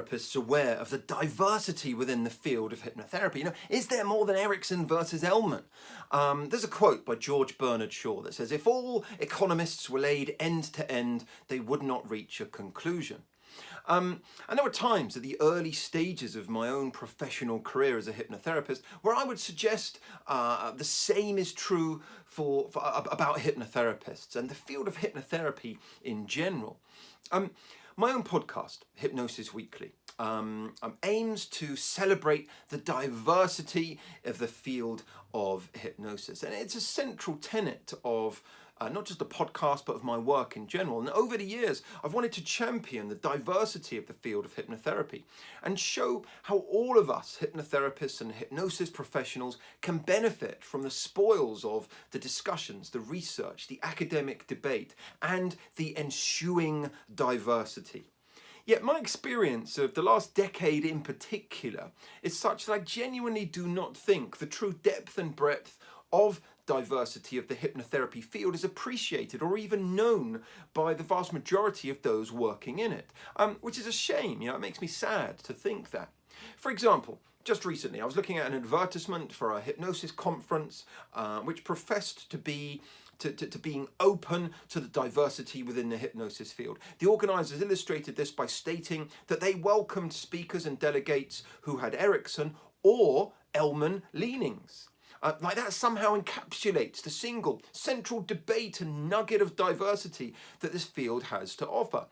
hypnotherapists aware of the diversity within the field of hypnotherapy? Is there more than Erickson versus Elman? There's a quote by George Bernard Shaw that says, "If all economists were laid end to end, they would not reach a conclusion." And there were times at the early stages of my own professional career as a hypnotherapist where I would suggest the same is true about hypnotherapists and the field of hypnotherapy in general. My own podcast, Hypnosis Weekly, aims to celebrate the diversity of the field of hypnosis. And it's a central tenet of not just the podcast, but of my work in general. And over the years, I've wanted to champion the diversity of the field of hypnotherapy and show how all of us hypnotherapists and hypnosis professionals can benefit from the spoils of the discussions, the research, the academic debate, and the ensuing diversity. Yet my experience of the last decade in particular is such that I genuinely do not think the true depth and breadth of diversity of the hypnotherapy field is appreciated or even known by the vast majority of those working in it, which is a shame. It makes me sad to think that. For example, just recently I was looking at an advertisement for a hypnosis conference which professed to be being open to the diversity within the hypnosis field. The organisers illustrated this by stating that they welcomed speakers and delegates who had Erickson or Elman leanings. Like that somehow encapsulates the single central debate and nugget of diversity that this field has to offer.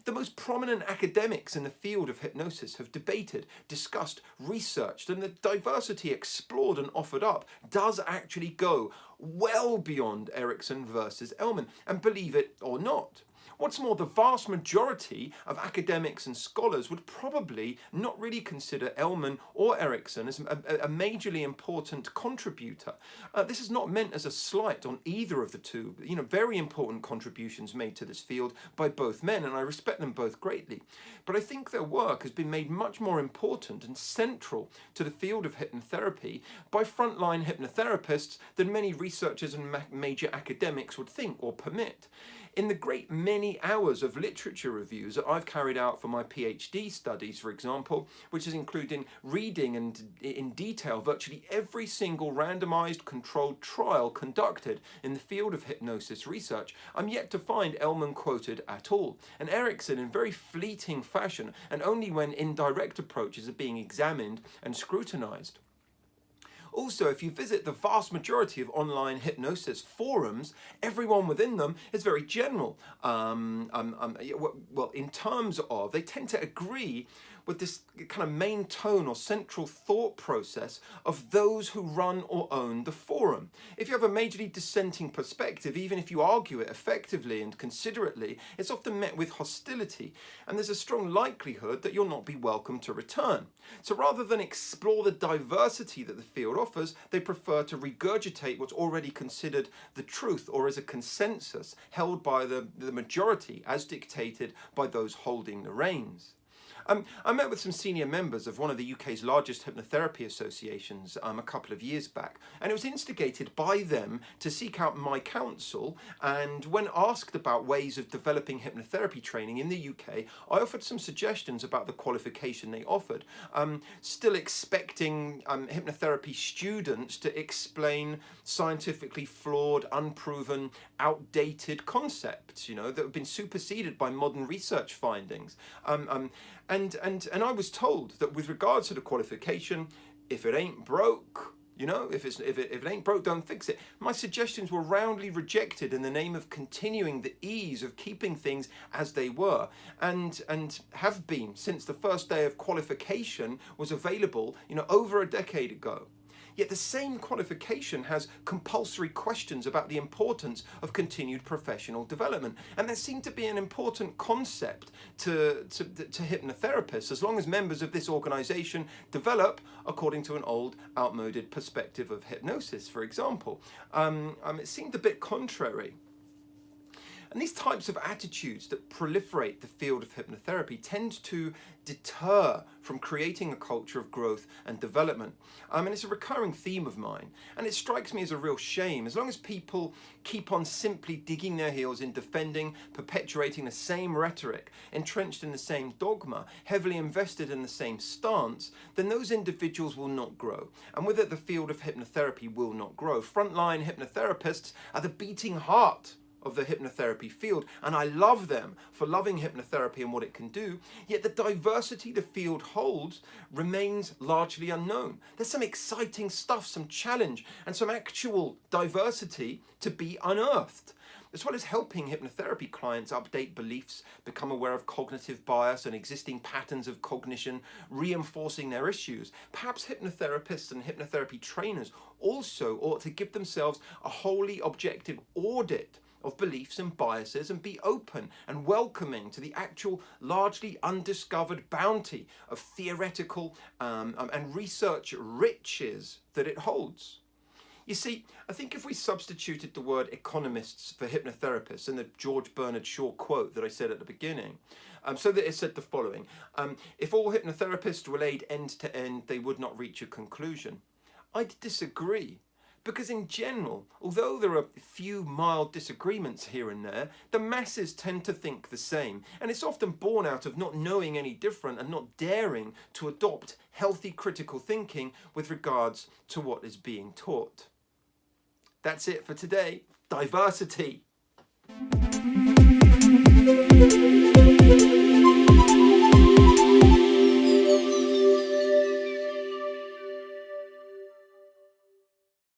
The most prominent academics in the field of hypnosis have debated, discussed, researched, and the diversity explored and offered up does actually go well beyond Erickson versus Elman, and believe it or not. What's more, the vast majority of academics and scholars would probably not really consider Elman or Erickson as a majorly important contributor. This is not meant as a slight on either of the two, very important contributions made to this field by both men, and I respect them both greatly. But I think their work has been made much more important and central to the field of hypnotherapy by frontline hypnotherapists than many researchers and major academics would think or permit. In the great many hours of literature reviews that I've carried out for my PhD studies, for example, which is including reading and in detail virtually every single randomized controlled trial conducted in the field of hypnosis research, I'm yet to find Elman quoted at all, and Erickson in very fleeting fashion, and only when indirect approaches are being examined and scrutinized. Also, if you visit the vast majority of online hypnosis forums, everyone within them is very general. Well, in terms of, they tend to agree with this kind of main tone or central thought process of those who run or own the forum. If you have a majorly dissenting perspective, even if you argue it effectively and considerately, it's often met with hostility, and there's a strong likelihood that you'll not be welcome to return. So rather than explore the diversity that the field offers, they prefer to regurgitate what's already considered the truth or as a consensus held by the majority as dictated by those holding the reins. I met with some senior members of one of the UK's largest hypnotherapy associations a couple of years back, and it was instigated by them to seek out my counsel, and when asked about ways of developing hypnotherapy training in the UK, I offered some suggestions about the qualification they offered, still expecting hypnotherapy students to explain scientifically flawed, unproven, outdated concepts, that have been superseded by modern research findings. And I was told that with regards to the qualification, if it ain't broke, if it ain't broke, don't fix it. My suggestions were roundly rejected in the name of continuing the ease of keeping things as they were, and have been since the first day of qualification was available, over a decade ago. Yet the same qualification has compulsory questions about the importance of continued professional development. And that seemed to be an important concept to hypnotherapists, as long as members of this organisation develop according to an old, outmoded perspective of hypnosis, for example. It seemed a bit contrary. And these types of attitudes that proliferate the field of hypnotherapy tend to deter from creating a culture of growth and development. And it's a recurring theme of mine. And it strikes me as a real shame. As long as people keep on simply digging their heels in defending, perpetuating the same rhetoric, entrenched in the same dogma, heavily invested in the same stance, then those individuals will not grow. And with it, the field of hypnotherapy will not grow. Frontline hypnotherapists are the beating heart of the hypnotherapy field, and I love them for loving hypnotherapy and what it can do, yet the diversity the field holds remains largely unknown. There's some exciting stuff, some challenge, and some actual diversity to be unearthed. As well as helping hypnotherapy clients update beliefs, become aware of cognitive bias and existing patterns of cognition, reinforcing their issues, perhaps hypnotherapists and hypnotherapy trainers also ought to give themselves a wholly objective audit of beliefs and biases and be open and welcoming to the actual largely undiscovered bounty of theoretical and research riches that it holds. You see, I think if we substituted the word economists for hypnotherapists in the George Bernard Shaw quote that I said at the beginning, so that it said the following: if all hypnotherapists relayed end to end, they would not reach a conclusion. I'd disagree. Because in general, although there are a few mild disagreements here and there, the masses tend to think the same. And it's often born out of not knowing any different and not daring to adopt healthy critical thinking with regards to what is being taught. That's it for today. Diversity.